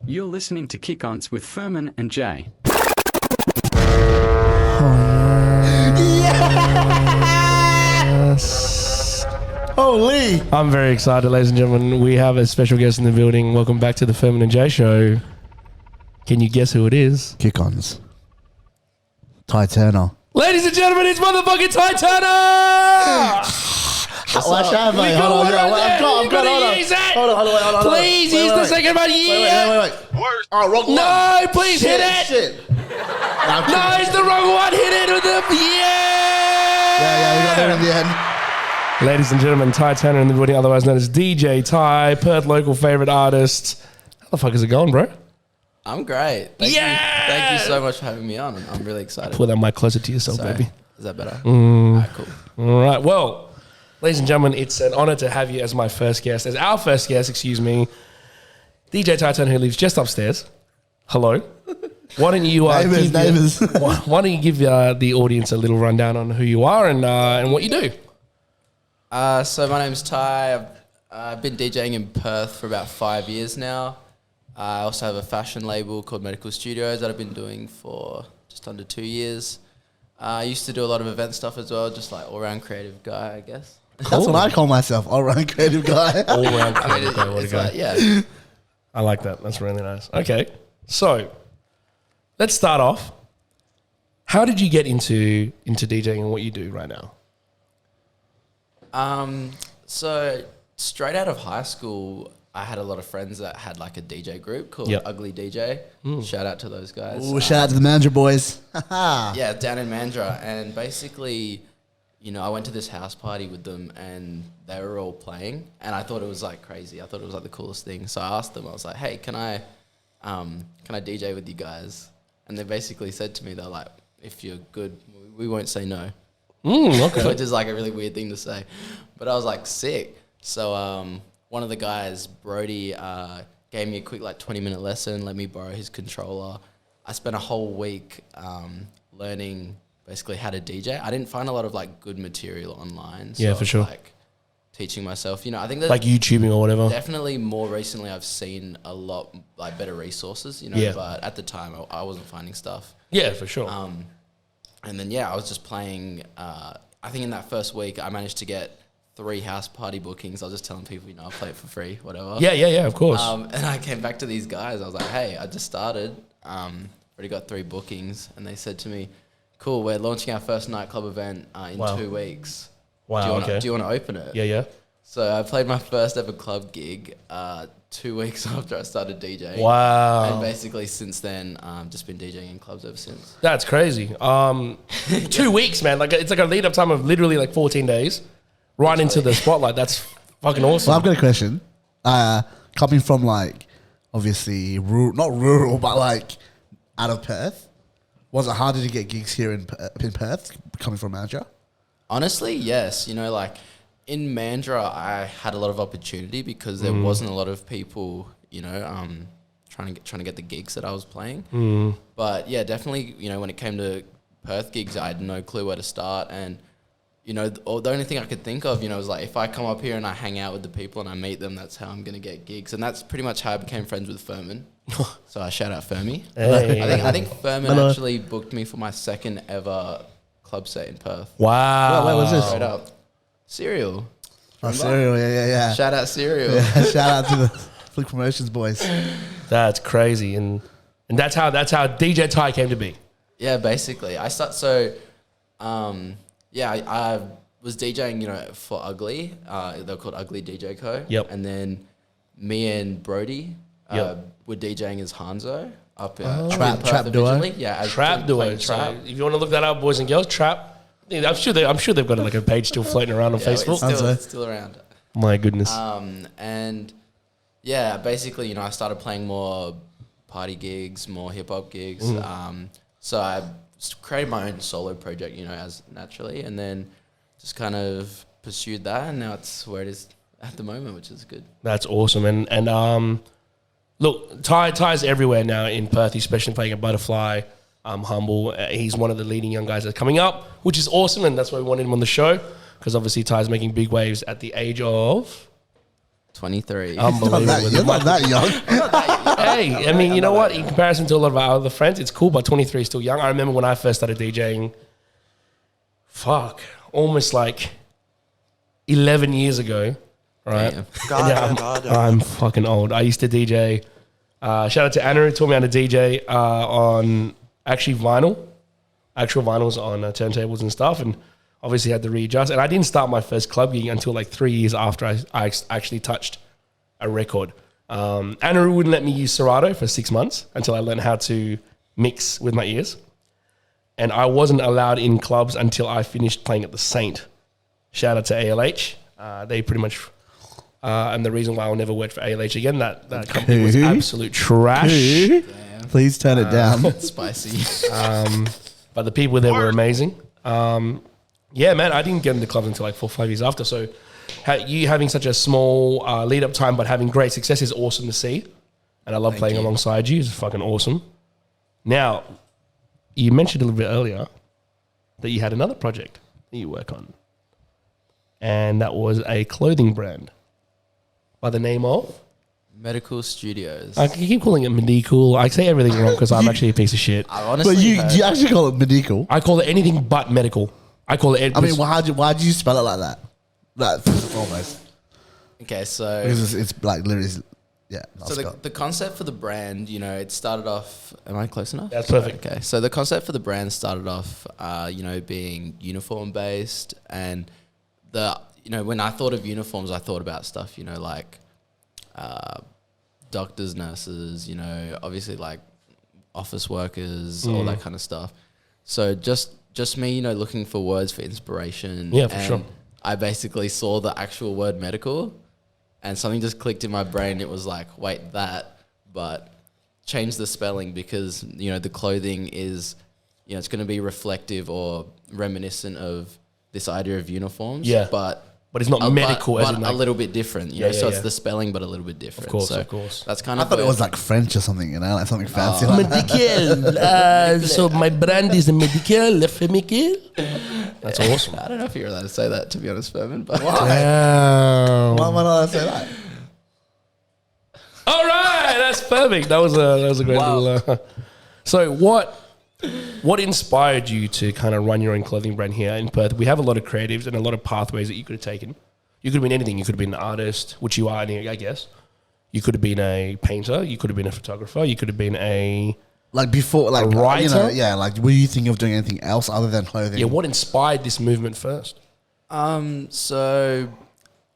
You're listening to Kick-Ons with Firman and Jaay. Yes! Holy! I'm very excited, ladies and gentlemen. We have a special guest in the building. Welcome back to the Firman and Jaay show. Can you guess who it is? Kick-Ons. Tye Turner. Ladies and gentlemen, it's motherfucking Tye Turner! Watch out, mate. Hold on. Please use the second one. Wait. Oh, wrong one. No, please hit it. Shit. No, it's the wrong one. Hit it with the... Yeah, we got there in the end. Ladies and gentlemen, Tye Turner in the building, otherwise known as DJ Tye, Perth local favourite artist. How the fuck is it going, bro? I'm great. Thank you so much for having me on. I'm really excited. Pull that mic closer to yourself, baby. Is that better? All right, cool. All right, well... Ladies and gentlemen, it's an honour to have you as my first guest, as our first guest, DJ Tye Turner, who lives just upstairs. Hello. Why don't you neighbours. Why don't you give the audience a little rundown on who you are and what you do? So my name's Tye. I've been DJing in Perth for about 5 years now. I also have a fashion label called Medical Studios that I've been doing for just under 2 years. I used to do a lot of event stuff as well, just like all-round creative guy, I guess. Cool. That's what I call myself, all-round creative guy. All-round creative guy, what a guy. Like, yeah. I like that. That's really nice. Okay, so let's start off. How did you get into DJing and what you do right now? So straight out of high school, I had a lot of friends that had like a DJ group called Ugly DJ. Shout out to those guys. Ooh, shout out to the Mandra boys. Yeah, down in Mandra. And basically, you know, I went to this house party with them and they were all playing and I thought it was like crazy. I thought it was like the coolest thing. So I asked them, I was like, hey, can I DJ with you guys? And they basically said to me, they're like, if you're good, we won't say no. Okay. Which is like a really weird thing to say. But I was like, sick. So one of the guys, Brody, gave me a quick like 20-minute lesson, let me borrow his controller. I spent a whole week learning basically how to DJ. I didn't find a lot of like good material online. So yeah, for sure. Like teaching myself, you know, I think that like YouTubing or whatever. Definitely more recently I've seen a lot like better resources, you know, but at the time I wasn't finding stuff. Yeah, for sure. And then, I was just playing, I think in that first week I managed to get 3 house party bookings. I was just telling people, you know, I'll play it for free, whatever. Yeah, of course. And I came back to these guys. I was like, hey, I just started, already got 3 bookings. And they said to me, cool, we're launching our first nightclub event in 2 weeks. Wow, do you want to open it? Yeah. So I played my first ever club gig 2 weeks after I started DJing. Wow. And basically since then, just been DJing in clubs ever since. That's crazy. 2 weeks, man. Like it's like a lead up time of literally like 14 days. Right into the spotlight. That's fucking awesome. Well, I've got a question. Coming from like, obviously, not rural, but like out of Perth, was it harder to get gigs here in Perth, coming from Mandra? Honestly, yes. You know, like in Mandra, I had a lot of opportunity because there wasn't a lot of people, you know, trying to get the gigs that I was playing. But yeah, definitely, you know, when it came to Perth gigs, I had no clue where to start. And, you know, the only thing I could think of, you know, was like if I come up here and I hang out with the people and I meet them, that's how I'm going to get gigs. And that's pretty much how I became friends with Firman. So I shout out Fermi. Hey. I think Firman actually booked me for my second ever club set in Perth. Wow. Where was this? Straight up. Cereal. Oh, Cereal, yeah. Shout out Cereal. Yeah, shout out to the Flick Promotions boys. That's crazy. And that's how DJ Tye came to be. Yeah, basically. I was DJing, you know, for Ugly. They were called Ugly DJ Co. Yep. And then me and Brody were DJing as Hanzo up Trap duo. originally. Yeah, as Trap duo. Trap. So if you want to look that up, boys and girls, Trap. I'm sure they've got like a page still floating around on Facebook. It's still around. My goodness. And yeah, basically, you know, I started playing more party gigs, more hip hop gigs. So I created my own solo project, you know, as naturally, and then just kind of pursued that, and now it's where it is at the moment, which is good. That's awesome. And look, Tye's everywhere now in Perth, especially playing at Butterfly. Humble. He's one of the leading young guys that's coming up, which is awesome, and that's why we wanted him on the show, because obviously Tye's making big waves at the age of 23. Unbelievable. You're not that young. Hey, I mean, you know what? In comparison to a lot of our other friends, it's cool, but 23 is still young. I remember when I first started DJing, almost like 11 years ago, right? I'm fucking old. I used to DJ. Shout out to Anna who taught me how to DJ on actually actual vinyls on turntables and stuff, and obviously had to readjust. And I didn't start my first club gig until like 3 years after I actually touched a record. Anna wouldn't let me use Serato for 6 months until I learned how to mix with my ears. And I wasn't allowed in clubs until I finished playing at the Saint. Shout out to ALH. They pretty much... and the reason why I'll never work for ALH again, that company was absolute trash. Please turn it down. Spicy. But the people there were amazing. Yeah, man, I didn't get into clubs until like 4 or 5 years after. So you having such a small lead up time, but having great success is awesome to see. And I love playing alongside you. It's fucking awesome. Now, you mentioned a little bit earlier that you had another project that you work on. And that was a clothing brand by the name of? Medical Studios. I keep calling it medical. I say everything wrong because I'm actually a piece of shit. I honestly But you actually call it medical. I call it anything but medical. I call it... I mean, why'd you spell it like that? Like, almost. Okay, so... Because it's like literally... Yeah. So the concept for the brand, you know, it started off... Am I close enough? That's perfect. Okay, so the concept for the brand started off, you know, being uniform-based. And you know, when I thought of uniforms, I thought about stuff, you know, like... doctors, nurses, you know, obviously like office workers, all that kind of stuff. So just me, you know, looking for words for inspiration. Yeah, for sure. I basically saw the actual word medical and something just clicked in my brain. It was like, wait, but change the spelling because, you know, the clothing is, you know, it's going to be reflective or reminiscent of this idea of uniforms. Yeah. But it's not medical, but as in like, a little bit different, you know. So it's the spelling, but a little bit different. Of course. That's kind I of. thought it was like French or something, you know, like something fancy. Like medical. So my brand is a medical, That's awesome. I don't know if you're allowed to say that, to be honest, Firman. But Why am I not allowed to say that? All right, that's perfect. That was a great little. So what inspired you to kind of run your own clothing brand here in Perth? We have a lot of creatives and a lot of pathways that you could have taken. You could have been anything. You could have been an artist, which you are, I guess. You could have been a painter. You could have been a photographer. You could have been a writer. You know, yeah, like were you thinking of doing anything else other than clothing? Yeah, what inspired this movement first? So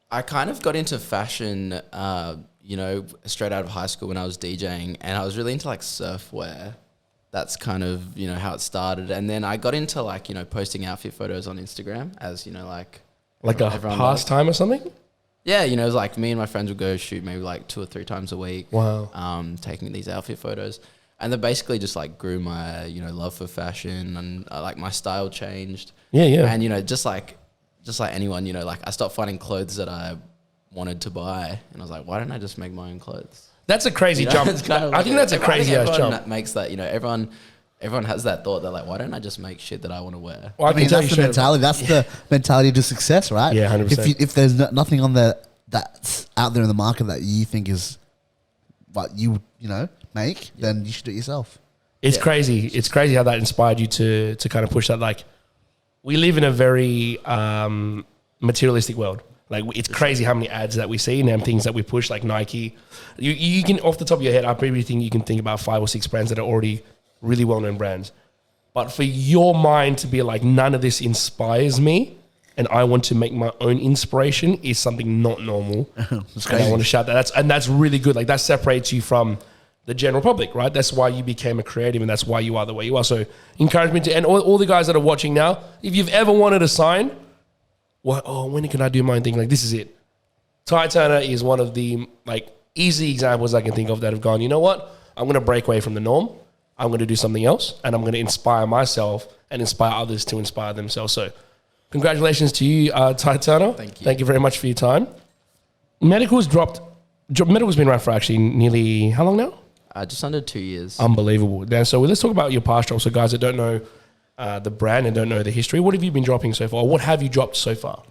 I kind of got into fashion, you know, straight out of high school when I was DJing, and I was really into like surf wear. That's kind of, you know, how it started. And then I got into like, you know, posting outfit photos on Instagram as, you know, like a pastime or something? Yeah, you know, it was like me and my friends would go shoot maybe like 2 or 3 times a week. Wow. Taking these outfit photos. And they basically just like grew my, you know, love for fashion and like my style changed. Yeah. And, you know, just like anyone, you know, like I stopped finding clothes that I wanted to buy. And I was like, why don't I just make my own clothes? That's a crazy jump. Kind of I think that's a crazy ass jump. That makes that, you know, everyone has that thought. They're like, why don't I just make shit that I want to wear? Well, I mean, that's the mentality. That's the mentality to success, right? Yeah, 100%. If there's nothing on that's out there in the market that you think is what you know make, then you should do it yourself. It's crazy. It's crazy how that inspired you to kind of push that. Like, we live in a very materialistic world. Like, it's crazy how many ads that we see and things that we push, like Nike. You can, off the top of your head, I probably think you can think about 5 or 6 brands that are already really well-known brands. But for your mind to be like, none of this inspires me and I want to make my own inspiration is something not normal. That's crazy. And I want to shout that. That's really good. Like, that separates you from the general public, right? That's why you became a creative and that's why you are the way you are. So encouragement to, and all the guys that are watching now, if you've ever wanted a sign, when can I do my own thing? Like, this is it. Tye Turner is one of the like easy examples I can think of that have gone, you know what? I'm going to break away from the norm. I'm going to do something else and I'm going to inspire myself and inspire others to inspire themselves. So congratulations to you, Tye Turner. Thank you. Thank you very much for your time. Medical's been around for actually nearly, how long now? Just under 2 years. Unbelievable. Now, so let's talk about your past drops. So guys that don't know the brand and don't know the history, what have you been dropping so far? Or what have you dropped so far?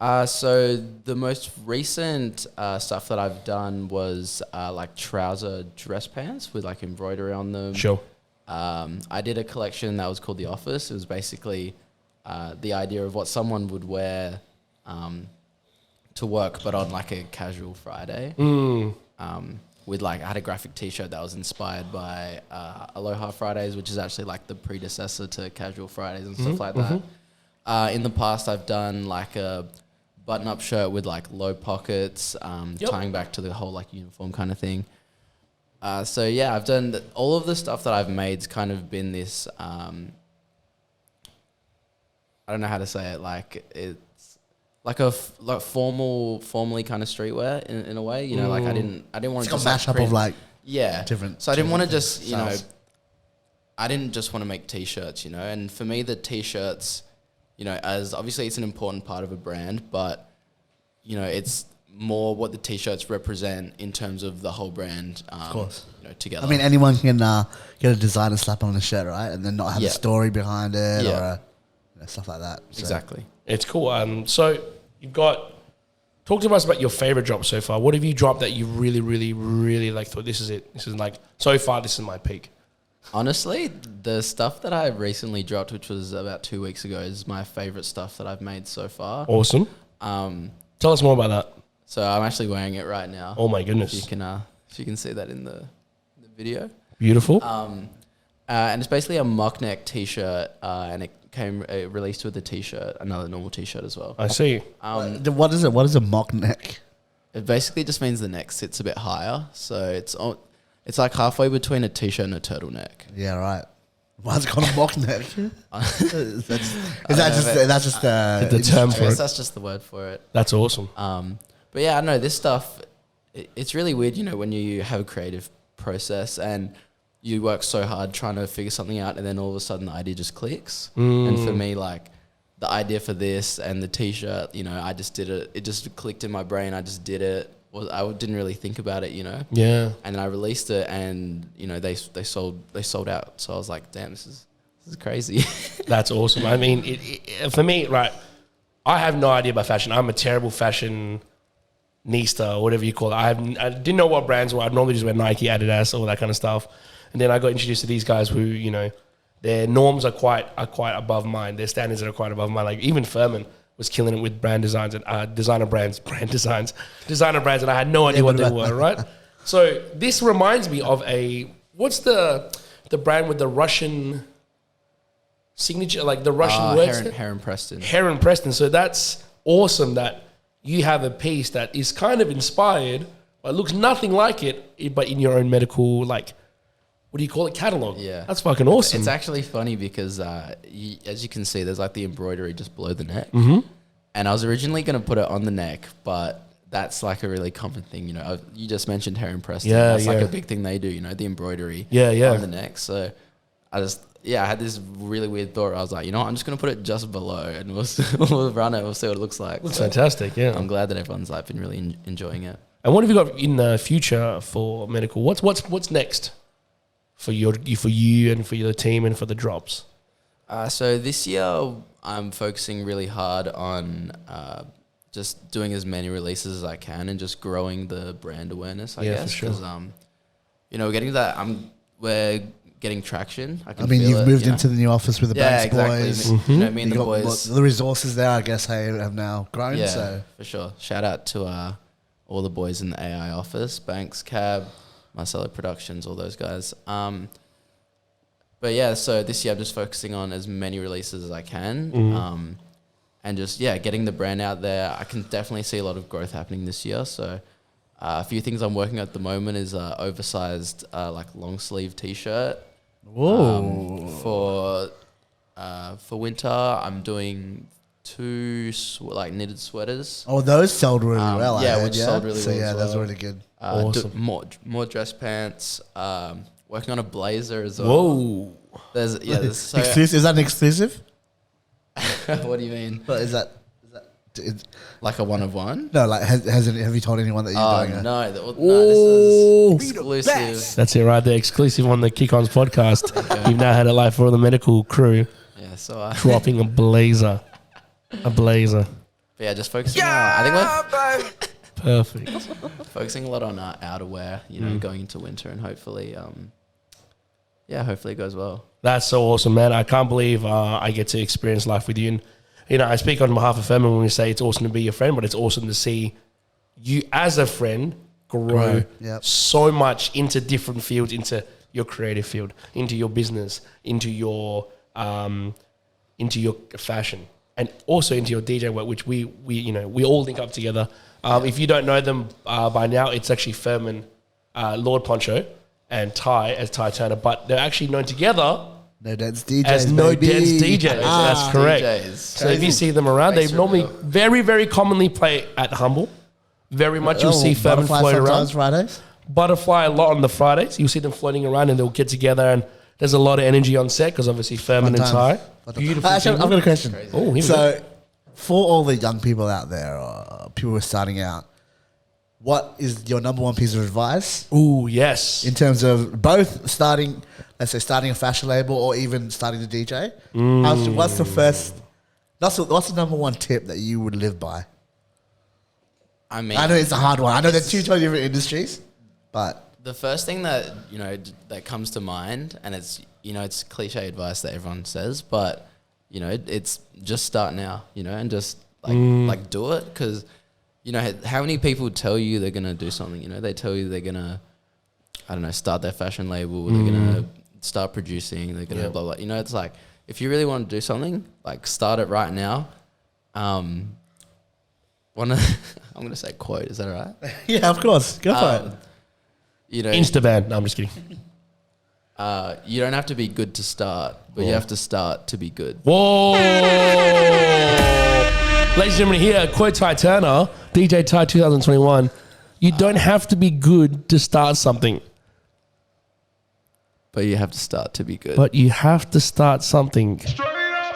So the most recent stuff that I've done was like trouser dress pants with like embroidery on them. Sure. I did a collection that was called The Office. It was basically the idea of what someone would wear to work, but on like a casual Friday. With like, I had a graphic T-shirt that was inspired by Aloha Fridays, which is actually like the predecessor to Casual Fridays and stuff like that. In the past, I've done like a button-up shirt with like low pockets, tying back to the whole like uniform kind of thing. So yeah, I've done all of the stuff that I've made's kind of been this. I don't know how to say it. Like it's like formally kind of streetwear in a way. You know, like I didn't want to just like a mashup of like different. So I didn't want to just styles. I didn't just want to make T-shirts. You know, and for me the T-shirts, you know, as obviously it's an important part of a brand, but you know, it's more what the T-shirts represent in terms of the whole brand. Of course, you know, together. I mean, anyone can get a designer slap on a shirt, right, and then not have a story behind it or stuff like that. So. Exactly. It's cool. So you've got. Talk to us about your favorite drop so far. What have you dropped that you really, really, really like? Thought this is it. This is like so far. This is my peak. Honestly, the stuff that I recently dropped, which was about 2 weeks ago, is my favorite stuff that I've made so far. Awesome. Tell us more about that. So I'm actually wearing it right now. Oh my goodness! If you can see that in the video. Beautiful. And it's basically a mock neck T-shirt, and it came released with a T-shirt, another normal T-shirt as well. I see. What is it? What is a mock neck? It basically just means the neck sits a bit higher, so it's like halfway between a T-shirt and a turtleneck. Yeah, right. Why is it called a mock neck? Is that just the term for it? That's just the word for it. That's awesome. But yeah, I know this stuff, it's really weird, you know, when you have a creative process and you work so hard trying to figure something out and then all of a sudden the idea just clicks. And for me, like, the idea for this and the T-shirt, you know, I just did it. It just clicked in my brain. I just did it. I didn't really think about it, you know. Yeah. And then I released it, and you know they sold out. So I was like, damn, this is crazy. That's awesome. I mean, for me, right, I have no idea about fashion. I'm a terrible fashion nista or whatever you call it. I didn't know what brands were. I'd normally just wear Nike, Adidas, all that kind of stuff. And then I got introduced to these guys who, you know, their norms are quite above mine. Their standards are quite above mine. Like even Firman was killing it with brand designs and designer brands, and I had no idea what they were, right? So this reminds me of what's the brand with the Russian signature, like the Russian words? Heron Preston. Heron Preston. So that's awesome that you have a piece that is kind of inspired, but looks nothing like it, but in your own medical, like, what do you call it? Catalog. Yeah. That's fucking awesome. It's actually funny because as you can see, there's like the embroidery just below the neck. And I was originally going to put it on the neck, but that's like a really common thing, you know. You just mentioned Heron Preston. Yeah, that's like a big thing they do, you know, the embroidery on the neck. So I had this really weird thought. I was like, you know what, I'm just going to put it just below and we'll run it. We'll see what it looks like. Looks fantastic, yeah. I'm glad that everyone's like been really enjoying it. And what have you got in the future for medical? What's next for you and for your team and for the drops? So this year I'm focusing really hard on just doing as many releases as I can and just growing the brand awareness, I guess. For sure. Because, you know, we're getting traction. I mean, you've moved into the new office with the Banks boys. You know, me and the boys. The resources there, I guess, have now grown. Yeah, so. For sure. Shout out to all the boys in the AI office, Banks, Cab, Marcelo Productions, all those guys. But yeah, so this year I'm just focusing on as many releases as I can. And just, getting the brand out there. I can definitely see a lot of growth happening this year. So a few things I'm working on at the moment is oversized like long sleeve T-shirt. Whoa. For winter, I'm doing 2 knitted sweaters. Oh, those sold really well. Yeah, which sold really well. So yeah, as that's well. really good. Awesome. More dress pants. Working on a blazer as well. Whoa. There's Exclusive? Is that an exclusive? What do you mean? But is that like a one of one? No, like have you told anyone that you're doing it? No, this is exclusive. That's it right there, exclusive on the Kick-Ons podcast. You've now had it live for the medical crew. Yeah, so dropping a blazer. But But yeah, just focusing. I think Perfect. we're focusing a lot on outerwear. You know, going into winter, and hopefully, hopefully it goes well. That's so awesome, man. I can't believe I get to experience life with you. And, you know, I speak on behalf of Firman when we say it's awesome to be your friend, but it's awesome to see you as a friend grow so much into different fields, into your creative field, into your business, into your fashion, and also into your DJ work, which we all link up together. If you don't know them by now, it's actually Firman, Lord Poncho, and Tye as Tye Turner, but they're actually known together No Dance DJs, as No Dance DJs. That's correct. DJs. So if you see them around, they normally very, very commonly play at Humble. Very much you'll see Firman float around. Fridays. Butterfly a lot on the Fridays. You'll see them floating around and they'll get together and there's a lot of energy on set because obviously Firman and Tye. Beautiful. Actually, I've got a question. Oh, so for all the young people out there, people who are starting out, what is your number one piece of advice? Oh, yes. In terms of both starting, let's say starting a fashion label or even starting to DJ? What's the number one tip that you would live by? I mean, I know it's a hard one. I know they're two totally different industries, but the first thing that, you know, that comes to mind, and it's, you know, it's cliche advice that everyone says, but, you know, it's just start now, you know, and just like do it. Because, you know, how many people tell you they're going to do something, you know, they tell you they're going to, I don't know, start their fashion label, they're going to start producing, they're going to blah, blah. You know, it's like, if you really want to do something, like start it right now. I'm going to say quote, is that all right? yeah, of course. Go for it. You know, Instaban. No, I'm just kidding. you don't have to be good to start, but you have to start to be good. Whoa! Ladies and gentlemen, here, quote Tye Turner, DJ Tye 2021. You don't have to be good to start something. But you have to start to be good. But you have to start something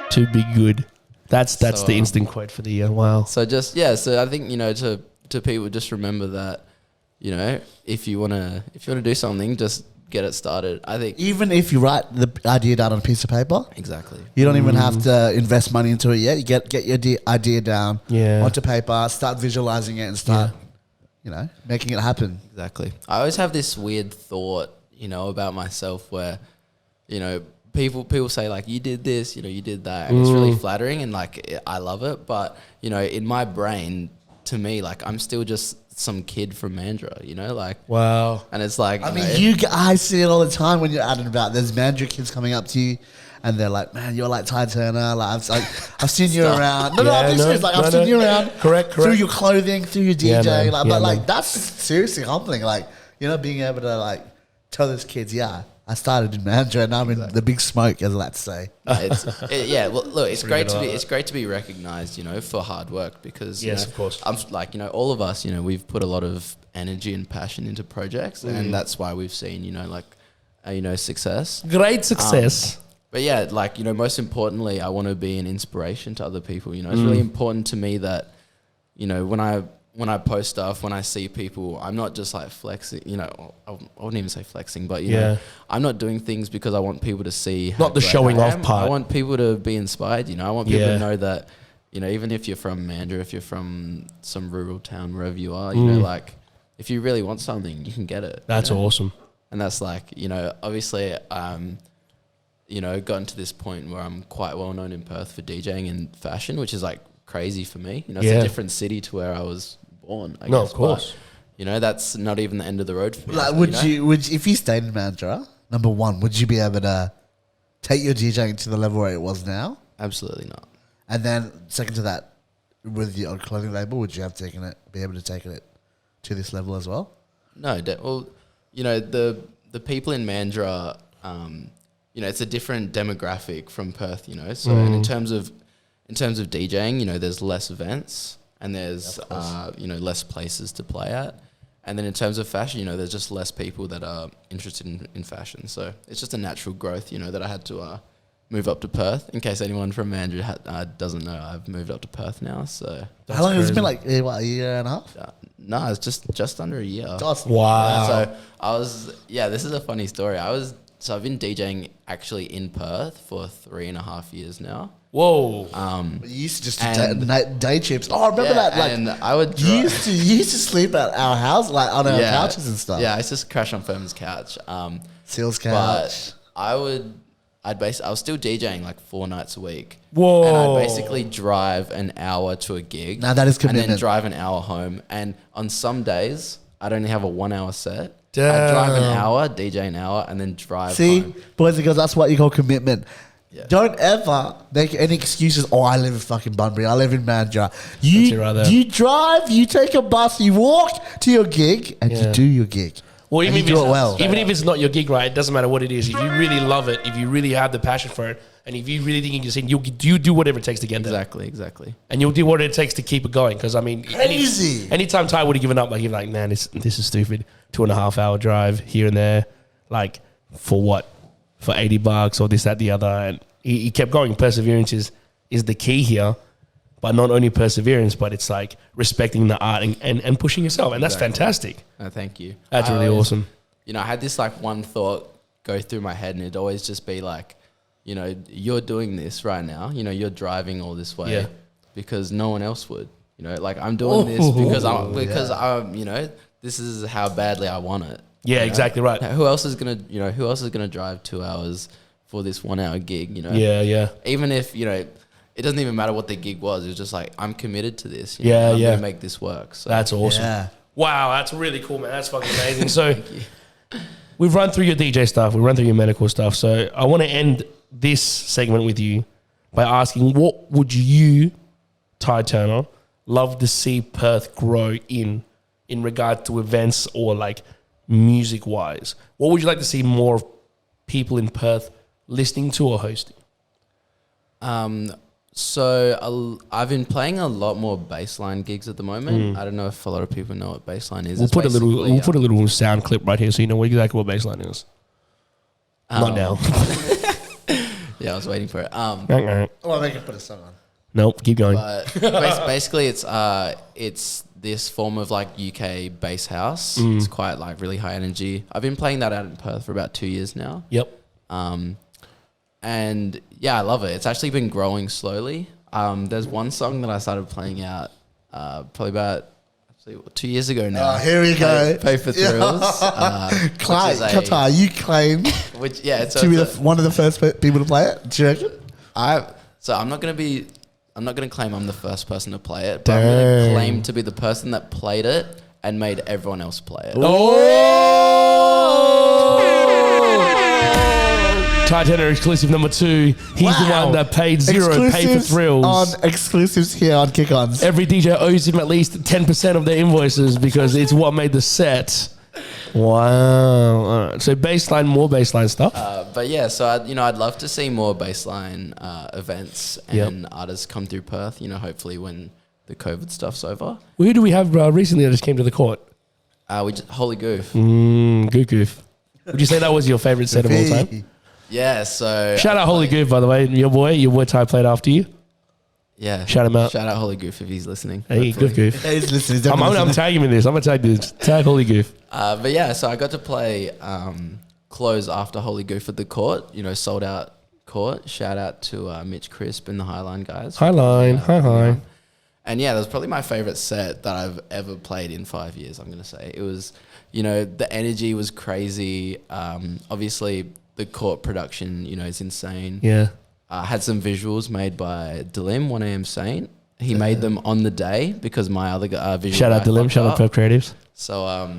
to be good. That's the instant quote for the year. Wow. So so I think, you know, to people, just remember that, you know, if you wanna do something, just get it started. I think Even if you write the idea down on a piece of paper, exactly. you don't even have to invest money into it yet. You get your idea down onto paper, start visualizing it, and start, you know, making it happen. Exactly. I always have this weird thought, you know, about myself where, you know, people say like, you did this, you know, you did that, and it's really flattering, and like I love it. But, you know, in my brain, to me, like I'm still just some kid from Mandurah, you know, like Wow. And it's like, I see it all the time when you're out and about. There's Mandurah kids coming up to you, and they're like, "Man, you're like Tye Turner. Like I've seen you around. I've seen you around. Correct. Through your clothing, through your DJ. man. That's seriously humbling. Like, you know, being able to like tell those kids, yeah, I started in Mandurah and I'm in the big smoke, as I like to say. Well, look, it's great to be recognised, you know, for hard work, because yes, you know, of course, I'm like, you know, all of us, you know, we've put a lot of energy and passion into projects, and that's why we've seen, you know, like, you know, success, great success. But yeah, like, you know, most importantly, I want to be an inspiration to other people. You know, it's really important to me that, you know, when I post stuff, when I see people, I'm not just like flexing, you know, I wouldn't even say flexing, but, you know, I'm not doing things because I want people to see. Not the showing off part. I want people to be inspired, you know. I want people to know that, you know, even if you're from Mandurah, if you're from some rural town, wherever you are, you know, like, if you really want something, you can get it. That's awesome. And that's like, you know, obviously, you know, gotten to this point where I'm quite well known in Perth for DJing and fashion, which is like crazy for me. You know, it's a different city to where I was born, I guess. Of course. But, you know, that's not even the end of the road for me. Like, would you, if you stayed in Mandurah, number one, would you be able to take your DJing to the level where it was now? Absolutely not. And then second to that, with your clothing label, would you have be able to take it to this level as well? No, well, you know, the people in Mandurah, you know, it's a different demographic from Perth, you know. So and in terms of DJing, you know, there's less events and there's you know, less places to play at. And then in terms of fashion, you know, there's just less people that are interested in fashion. So it's just a natural growth, you know, that I had to move up to Perth. In case anyone from Mandurah doesn't know, I've moved up to Perth now. So how long has it been? Like what, a year and a half? No, it's just under a year. Awesome. Wow. So I was, this is a funny story. I was So I've been DJing actually in Perth for 3.5 years now. Whoa. You used to just do day trips. Oh, I remember that. Like, and I would you used to sleep at our house, like on our couches and stuff. Yeah, I used to crash on Firman's couch. Seal's couch. But I was still DJing like 4 nights a week. Whoa. And I'd basically drive an hour to a gig. Now that is commitment. And then drive an hour home. And on some days, I'd only have a 1 hour set. Damn. I'd drive an hour, DJ an hour, and then drive home. Boys and girls, that's what you call commitment. Yeah. Don't ever make any excuses. Oh, I live in fucking Bunbury. I live in Mandurah. You drive, you take a bus, you walk to your gig, and you do your gig. Well, even if you do it well. Even if it's not your gig, right? It doesn't matter what it is. If you really love it, if you really have the passion for it, and if you really think you can sing, you do whatever it takes to get there. Exactly. And you'll do what it takes to keep it going. Because I mean, crazy. Anytime Tye would have given up, like he'd be like, man, this is stupid. 2.5 hour drive here and there, like for what? For $80 or this, that, the other, and he kept going. Perseverance is the key here, but not only perseverance, but it's like respecting the art and pushing yourself, and that's fantastic. No, thank you. That's really awesome. You know, I had this like one thought go through my head, and it'd always just be like, you know, you're doing this right now. You know, you're driving all this way because no one else would. You know, like I'm doing this because I'm, you know, this is how badly I want it. Yeah, exactly right. Who else is gonna drive 2 hours for this 1 hour gig? You know. Yeah. Even if it doesn't even matter what the gig was. It's just like I'm committed to this. I'm gonna make this work. So that's awesome. Yeah. Wow, that's really cool, man. That's fucking amazing. So we've run through your DJ stuff. We run through your medical stuff. So I want to end this segment with you by asking, what would you, Tye Turner, love to see Perth grow in regard to events or like music wise? What would you like to see more people in Perth listening to or hosting? So I've been playing a lot more bassline gigs at the moment. I don't know if a lot of people know what bassline is. We'll put a little sound clip right here so you know exactly what bassline is. Not now. Yeah, I was waiting for it. Oh, I can put a song on. Nope, keep going. But basically, it's this form of like UK bass house. It's quite like really high energy. I've been playing that out in Perth for about 2 years now. Yep. And yeah, I love it. It's actually been growing slowly. There's one song that I started playing out probably about 2 years ago now. Oh, here we go. Pay for Thrills. Qatar, you claim to be one of the first people to play it. Do you reckon? I'm not going to claim I'm the first person to play it, but I'm going to claim to be the person that played it and made everyone else play it. Tye Turner exclusive number 2. He's the one that paid zero, pay for Thrills. On exclusives here on Kick-Ons. Every DJ owes him at least 10% of their invoices because it's what made the set. Wow. All right. So more baseline stuff. But yeah, so I'd love to see more baseline events and artists come through Perth. You know, hopefully when the COVID stuff's over. Who do we have recently that just came to the court? Holy Goof. Goof. Would you say that was your favorite set of all time? Yeah. So shout out Holy Goof, by the way. Your boy Tye played after you. Yeah. Shout him out. Shout out Holy Goof if he's listening. Hey, Goof. He's listening. I'm tagging him in this. I'm going to tag this. Tag Holy Goof. But yeah, so I got to play close after Holy Goof at the court, sold out court. Shout out to Mitch Crisp and the Highline guys. Highline. Hi. And yeah, that was probably my favorite set that I've ever played in 5 years, I'm going to say. It was, the energy was crazy. Obviously, the court production, is insane. Yeah. Had some visuals made by Dalim, 1am Saint. He made them on the day because my other visual shout out Dalim, shout out Prep Creatives. So,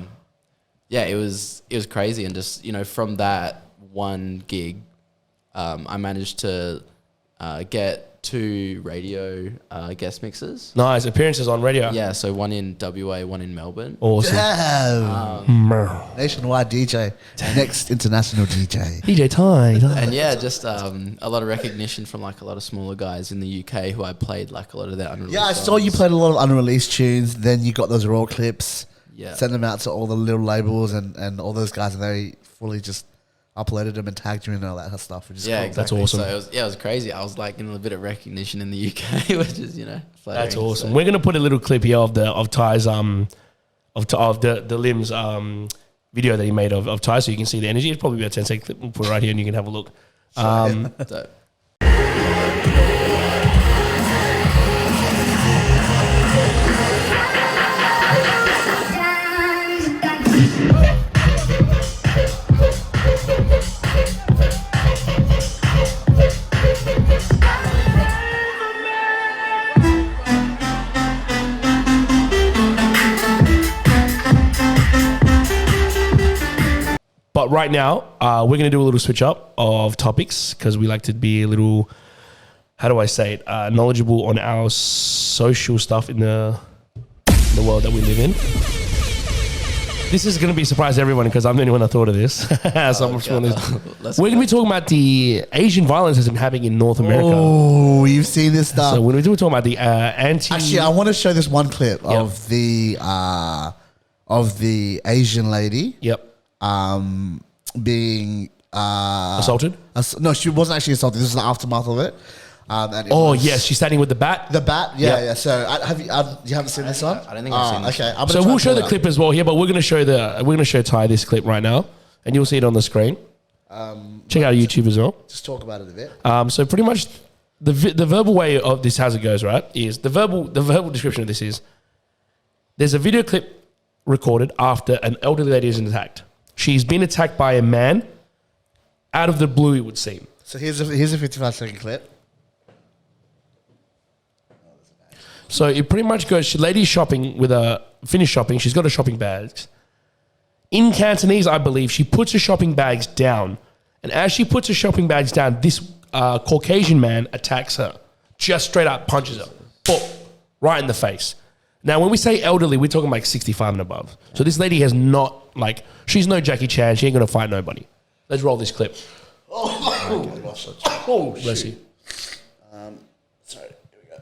yeah, it was crazy. And just, from that one gig, I managed to get 2 radio guest mixes. Nice. Appearances on radio. Yeah, so one in WA, one in Melbourne. Awesome. Nationwide DJ. Next international DJ. DJ Tye. And yeah, just a lot of recognition from like a lot of smaller guys in the UK who I played like a lot of their unreleased I saw you played a lot of unreleased tunes. Then you got those raw clips. Yeah. Sent them out to all the little labels and all those guys, and they fully just uploaded them and tagged you and all that stuff. Which is cool. Exactly. That's awesome. So it was crazy. I was like getting a bit of recognition in the UK, which is flattering. That's awesome. So. We're gonna put a little clip here of Tye's of the Limbs video that he made of Tye, so you can see the energy. It's probably about a 10-second clip. We'll put it right here and you can have a look. So, But right now, we're going to do a little switch up of topics because we like to be a little, how do I say it, knowledgeable on our social stuff in the world that we live in. This is going to be a surprise to everyone because I'm the only one that thought of this. We're going to be talking about the Asian violence that's been happening in North America. Oh, you've seen this stuff. So when we're talking about the anti... Actually, I want to show this one clip of the Asian lady. Yep. Being assaulted? No, she wasn't actually assaulted. This is the aftermath of it. Yes, she's standing with the bat. The bat, yeah. So you haven't seen this one? I don't think I've seen this. Okay, So we'll show the clip as well here, but we're going to show Tye this clip right now, and you'll see it on the screen. Check out YouTube as well. Just talk about it a bit. So pretty much the verbal way of this, as it goes, right, is the verbal description of this is there's a video clip recorded after an elderly lady is attacked. She's been attacked by a man out of the blue, it would seem. So here's a 55-second clip. So it pretty much goes, lady's shopping finished shopping, she's got her shopping bags. In Cantonese, I believe, she puts her shopping bags down. And as she puts her shopping bags down, this Caucasian man attacks her. Just straight up punches her. Boom, right in the face. Now, when we say elderly, we're talking like 65 and above. So this lady has not, she's no Jackie Chan. She ain't going to fight nobody. Let's roll this clip. Oh, bless you. Sorry, here we go.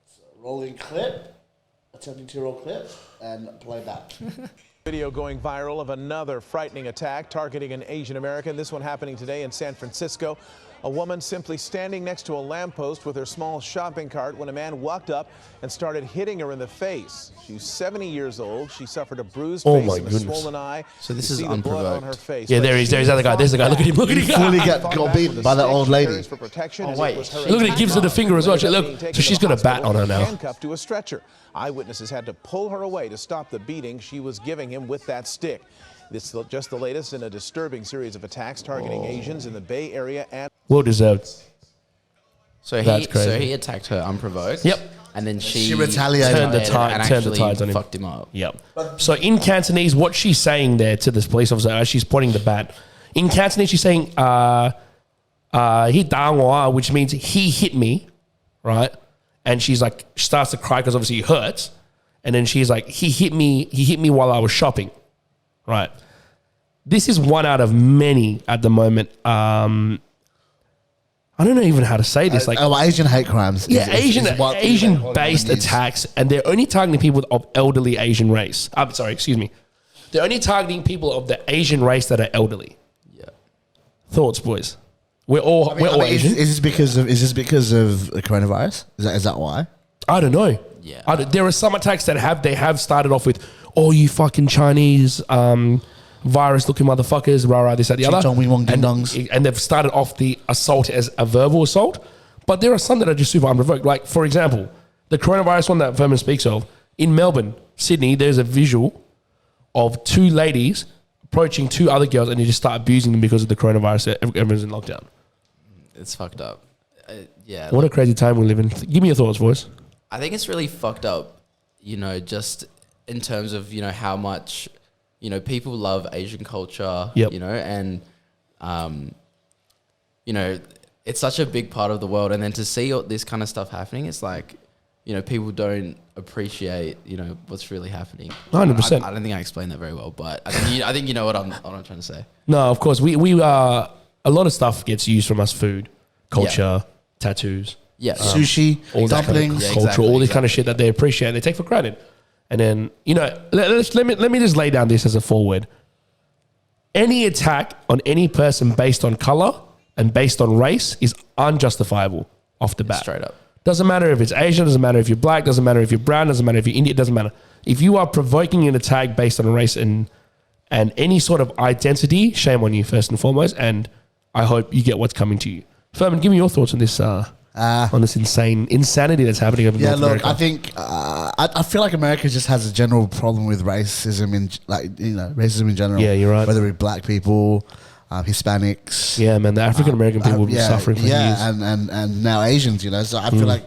So rolling clip, attempting to roll clip, and play back. Video going viral of another frightening attack targeting an Asian American. This one happening today in San Francisco. A woman simply standing next to a lamppost with her small shopping cart when a man walked up and started hitting her in the face. She's 70 years old. She suffered a bruised face and a swollen eye. So this is unprovoked. On her face. Yeah, there he is. There's the other guy. There's the guy. Look at him. Look at him. Fully got beaten by that old lady. Oh, wait. Look at it. Gives her the finger as well. Look, so she's got a bat on her now. Handcuffed to a stretcher. Eyewitnesses had to pull her away to stop the beating she was giving him with that stick. This is just the latest in a disturbing series of attacks targeting Asians in the Bay Area and... Well deserved. So he attacked her unprovoked. Yep. And then she retaliated. Turned the tides on him. Fucked him up. Yep. So in Cantonese, what she's saying there to this police officer as she's pointing the bat, in Cantonese she's saying, he dang wa, which means he hit me, right? And she's like, she starts to cry because obviously it hurts. And then she's like, he hit me while I was shopping, right? This is one out of many at the moment. I don't know even how to say this. Asian hate crimes. Asian-based attacks, and they're only targeting people of elderly Asian race. I'm sorry, excuse me. They're only targeting people of the Asian race that are elderly. Yeah. Thoughts, boys? We're all Asian. Is this because of the coronavirus? Is that why? I don't know. Yeah. There are some attacks that have started off with, "Oh, you fucking Chinese virus-looking motherfuckers," rah, this, that, the other. And they've started off the assault as a verbal assault. But there are some that are just super unprovoked. Like, for example, the coronavirus one that Firman speaks of, in Melbourne, Sydney, there's a visual of two ladies approaching two other girls and they just start abusing them because of the coronavirus. Everyone's in lockdown. It's fucked up. Yeah. What a crazy time we live in. Give me your thoughts, boys. I think it's really fucked up, just in terms of, how much... people love Asian culture, and, it's such a big part of the world. And then to see all this kind of stuff happening, it's like, people don't appreciate, what's really happening. 100%. I don't think I explained that very well, but I think you know what I'm trying to say. No, of course. We a lot of stuff gets used from us: food, culture, tattoos, sushi, all dumplings, culture, all this kind of shit that they appreciate and they take for granted. And then, let me just lay down this as a forward. Any attack on any person based on color and based on race is unjustifiable off the bat. Straight up. Doesn't matter if it's Asian, doesn't matter if you're black, doesn't matter if you're brown, doesn't matter if you're Indian, doesn't matter. If you are provoking an attack based on race and And any sort of identity, shame on you first and foremost. And I hope you get what's coming to you. Firman, give me your thoughts on this insanity that's happening over North America. I think I feel like America just has a general problem with racism racism in general. Yeah, you're right. Whether it's black people, Hispanics. Yeah, man, the African American people have been suffering for years. and now Asians. So I feel like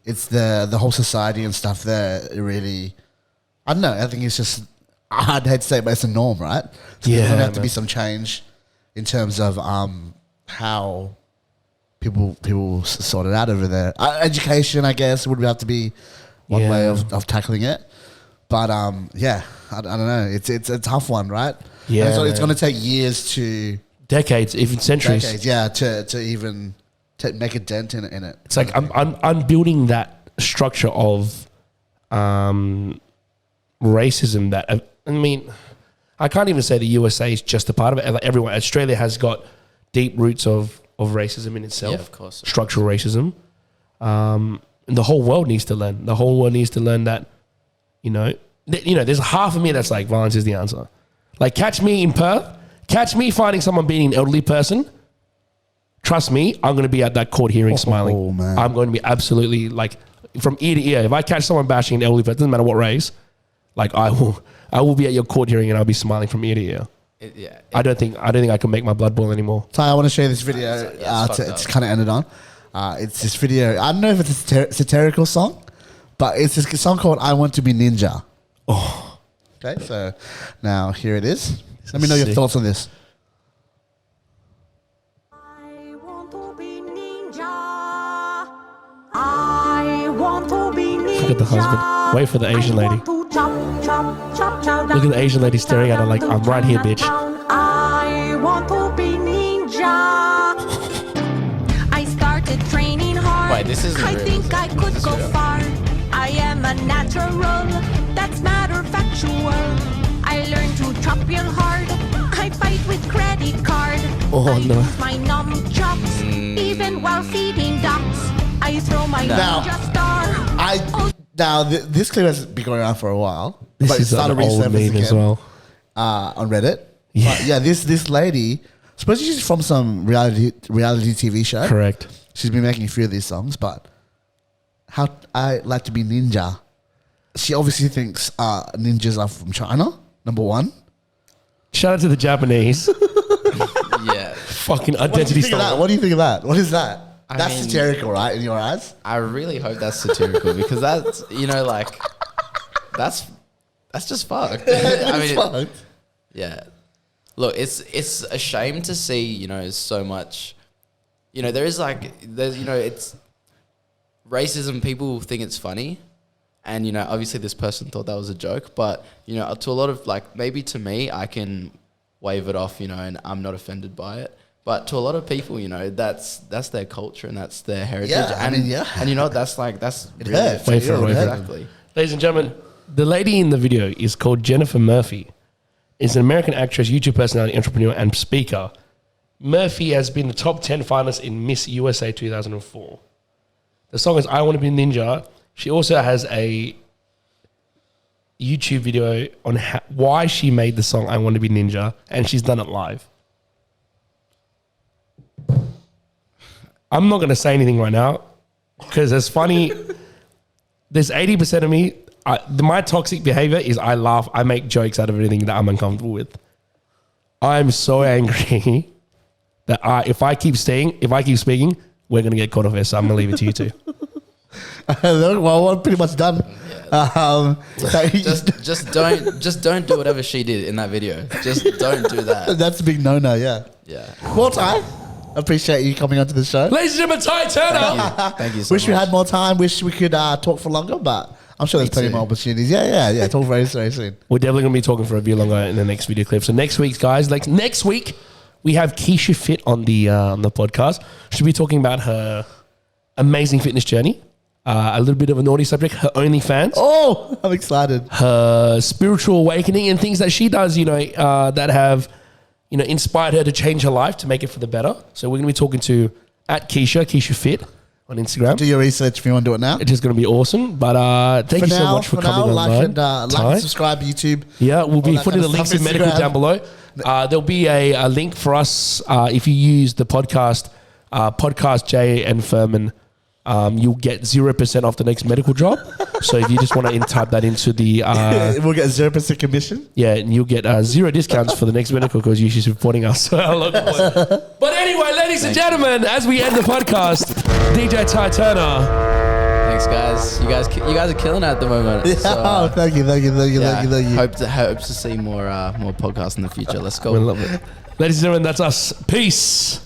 it's the whole society and stuff there. It really, I don't know. I think it's just, I'd hate to say it, but it's a norm, right? So there's gonna have to be some change in terms of how people sort it out over there. Education, I guess, would have to be one way of tackling it. But I don't know. It's a tough one, right? Yeah, and so it's going to take years to decades, even centuries. To even make a dent in it. It's like I'm building that structure of racism that, I mean, I can't even say the USA is just a part of it. Like everyone, Australia has got deep roots of racism in itself. Yeah, of course. Structural racism. And the whole world needs to learn. The whole world needs to learn that, there's half of me that's like, violence is the answer. Like, catch me in Perth, catch me finding someone beating an elderly person. Trust me, I'm going to be at that court hearing smiling. Man. I'm going to be absolutely like from ear to ear. If I catch someone bashing an elderly person, doesn't matter what race, like I will be at your court hearing and I'll be smiling from ear to ear. I don't think I can make my blood boil anymore. Tye, I want to show you this video. It's kind of ended on. It's this video. I don't know if it's a satirical song, but it's this song called "I Want to Be Ninja." Oh. Okay, so now here it is. Let me know your thoughts on this. I want to be ninja. I want to be ninja. Look at the husband. Wait for the Asian lady. Look at the Asian lady staring at her like, I'm right here, bitch. I want to be ninja. I started training hard. Wait, this isn't I real. think I could go far. I am a natural. That's matter factual. I learned to chop your heart. I fight with credit card. Oh, I no. use my nunchucks. Even while feeding ducks. I throw my Now, ninja star. Now, this clip has been going around for a while. This but is it started an old resurfacing meme as again, well. on Reddit. Yeah. But yeah, this lady, supposedly she's from some reality TV show. Correct. She's been making a few of these songs, but how I like to be ninja. She obviously thinks ninjas are from China, number one. Shout out to the Japanese. Yeah. Fucking What do you identity think of that? stuff. What do you think of that? What is that? I That's mean- satirical, right? In your eyes? I really hope that's satirical because that's, that's just fucked. I mean, Fucked. yeah. Look, it's a shame to see, so much, there's it's racism. People think it's funny. And, obviously this person thought that was a joke, but, to a lot of maybe to me, I can wave it off, and I'm not offended by it. But to a lot of people, that's their culture and that's their heritage. Yeah, and, I mean, yeah. And that's It really hurts. Wait for it, wait for it. exactly. Ladies and gentlemen, the lady in the video is called Jennifer Murphy. Is an American actress, YouTube personality, entrepreneur, and speaker. Murphy has been the top 10 finalist in Miss USA 2004. The song is I Want to Be Ninja. She also has a YouTube video on why she made the song I Want to Be Ninja, and she's done it live. I'm not going to say anything right now because it's funny. There's 80% of me. My toxic behavior is I laugh. I make jokes out of anything that I'm uncomfortable with. I'm so angry that if I keep speaking, we're going to get caught off air. So I'm going to leave it to you two. Well, we're pretty much done. Just don't do whatever she did in that video. Just don't do that. That's a big no-no, yeah. Yeah. Well, Tye, appreciate you coming onto the show. Ladies and gentlemen, Tye Turner. Thank you so Wish much. we had more time. Wish we could talk for longer, but I'm sure there's plenty too. more opportunities. Yeah. Talk very soon. We're definitely going to be talking for a bit longer in the next video clip. So next week, guys, next week, we have Keisha Fit on the podcast. She'll be talking about her amazing fitness journey. A little bit of a naughty subject, her OnlyFans. Oh, I'm excited. Her spiritual awakening and things that she does, that have, inspired her to change her life to make it for the better. So we're going to be talking to @Keisha Fit on Instagram. Do your research if you want to do it now. It's just going to be awesome. But thank you so much for coming like on. Like and subscribe YouTube. Yeah, we'll be putting the links in medical down below. There'll be a link for us if you use the podcast Jaay and Firman. You'll get 0% off the next medical job. So if you just want to type that into the... we'll get 0% commission. Yeah, and you'll get 0 discounts for the next medical because you're supporting us. But anyway, ladies and gentlemen, as we end the podcast, DJ Tye Turner. Thanks, guys. You guys are killing it at the moment. Yeah, So, thank you. Hope to see more podcasts in the future. Let's go. We love it. Ladies and gentlemen, that's us. Peace.